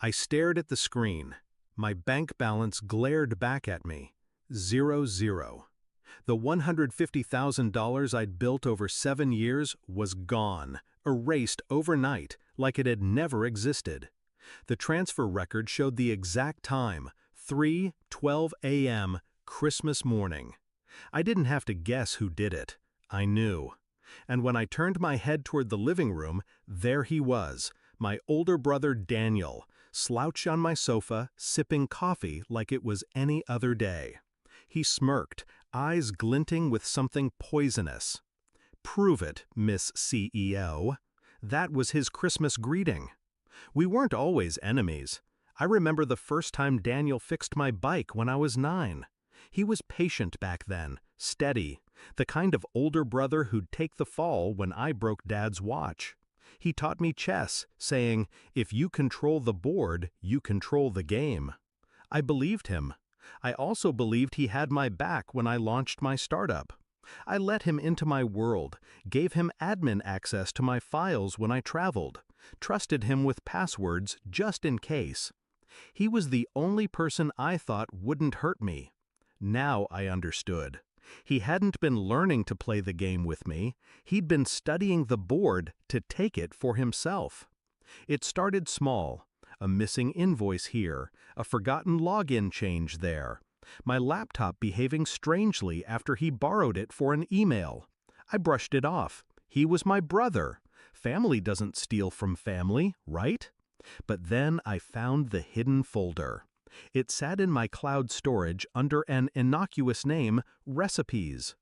I stared at the screen. My bank balance glared back at me. 0. The $150,000 I'd built over 7 years was gone, erased overnight, like it had never existed. The transfer record showed the exact time, 3:12 a.m., Christmas morning. I didn't have to guess who did it. I knew. And when I turned my head toward the living room, there he was, my older brother Daniel, slouched on my sofa, sipping coffee like it was any other day. He smirked, eyes glinting with something poisonous. "Prove it, Miss CEO." That was his Christmas greeting. We weren't always enemies. I remember the first time Daniel fixed my bike when I was 9. He was patient back then, steady, the kind of older brother who'd take the fall when I broke Dad's watch. He taught me chess, saying, "If you control the board, you control the game." I believed him. I also believed he had my back when I launched my startup. I let him into my world, gave him admin access to my files when I traveled, trusted him with passwords just in case. He was the only person I thought wouldn't hurt me. Now I understood. He hadn't been learning to play the game with me. He'd been studying the board to take it for himself. It started small. A missing invoice here, a forgotten login change there. My laptop behaving strangely after he borrowed it for an email. I brushed it off. He was my brother. Family doesn't steal from family, right? But then I found the hidden folder. It sat in my cloud storage under an innocuous name, Recipes.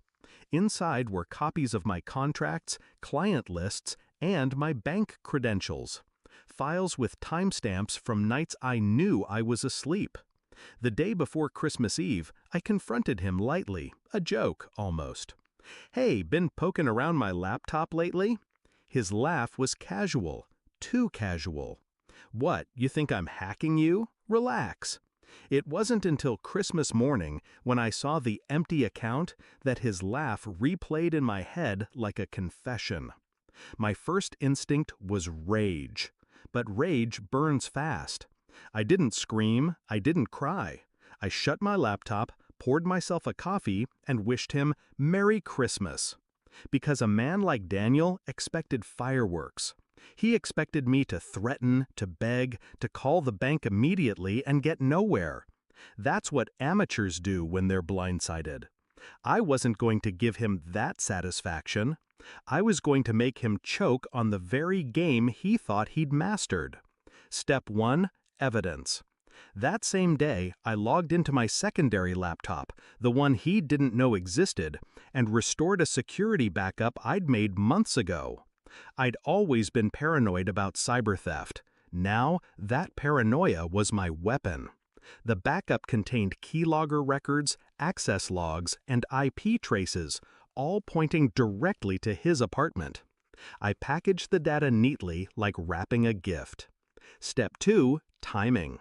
Inside were copies of my contracts, client lists, and my bank credentials. Files with timestamps from nights I knew I was asleep. The day before Christmas Eve, I confronted him lightly, a joke almost. "Hey, been poking around my laptop lately?" His laugh was casual, too casual. "What, you think I'm hacking you? Relax." It wasn't until Christmas morning, when I saw the empty account, that his laugh replayed in my head like a confession. My first instinct was rage. But rage burns fast. I didn't scream, I didn't cry. I shut my laptop, poured myself a coffee, and wished him Merry Christmas. Because a man like Daniel expected fireworks. He expected me to threaten, to beg, to call the bank immediately and get nowhere. That's what amateurs do when they're blindsided. I wasn't going to give him that satisfaction. I was going to make him choke on the very game he thought he'd mastered. Step 1, evidence. That same day, I logged into my secondary laptop, the one he didn't know existed, and restored a security backup I'd made months ago. I'd always been paranoid about cyber theft. Now, that paranoia was my weapon. The backup contained keylogger records, access logs, and IP traces, all pointing directly to his apartment. I packaged the data neatly, like wrapping a gift. Step 2, timing.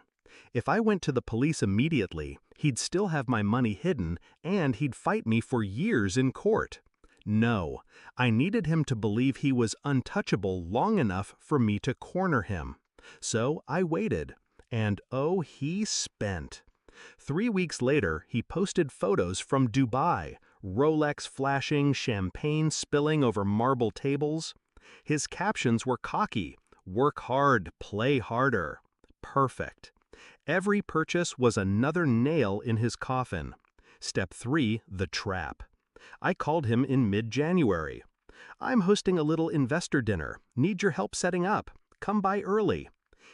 If I went to the police immediately, he'd still have my money hidden, and he'd fight me for years in court. No, I needed him to believe he was untouchable long enough for me to corner him. So I waited, and oh, he spent. 3 weeks later, he posted photos from Dubai, Rolex flashing, champagne spilling over marble tables. His captions were cocky, "Work hard, play harder." Perfect. Every purchase was another nail in his coffin. Step 3, the trap. I called him in mid-January. "I'm hosting a little investor dinner. Need your help setting up. Come by early."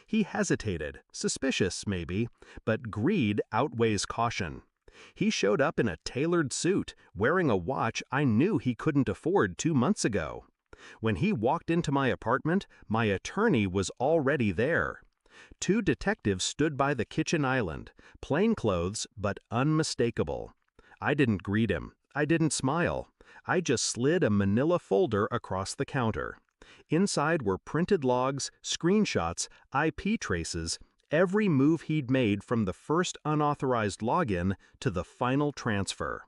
He hesitated, suspicious maybe, but greed outweighs caution. He showed up in a tailored suit, wearing a watch I knew he couldn't afford 2 months ago. When he walked into my apartment, my attorney was already there. 2 detectives stood by the kitchen island, plain clothes but unmistakable. I didn't greet him. I didn't smile. I just slid a manila folder across the counter. Inside were printed logs, screenshots, IP traces, every move he'd made from the first unauthorized login to the final transfer.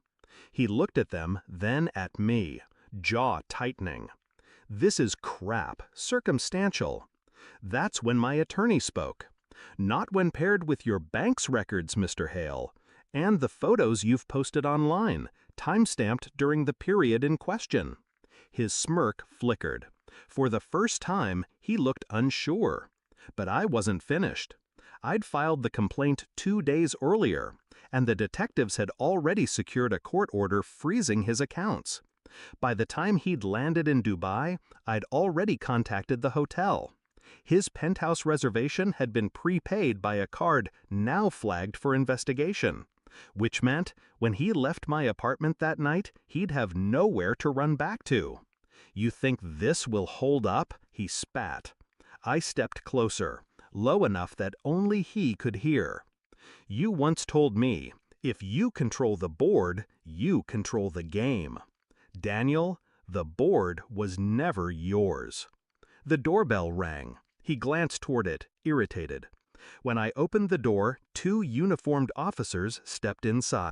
He looked at them, then at me, jaw tightening. "This is crap, circumstantial." That's when my attorney spoke. Not when paired with your bank's records, Mr. Hale, and the photos you've posted online, time-stamped during the period in question. His smirk flickered. For the first time, he looked unsure. But I wasn't finished. I'd filed the complaint 2 days earlier, and the detectives had already secured a court order freezing his accounts. By the time he'd landed in Dubai, I'd already contacted the hotel. His penthouse reservation had been prepaid by a card now flagged for investigation, which meant when he left my apartment that night, he'd have nowhere to run back to. "You think this will hold up?" he spat. I stepped closer, low enough that only he could hear. "You once told me, if you control the board, you control the game. Daniel, the board was never yours." The doorbell rang. He glanced toward it, irritated. When I opened the door, 2 uniformed officers stepped inside.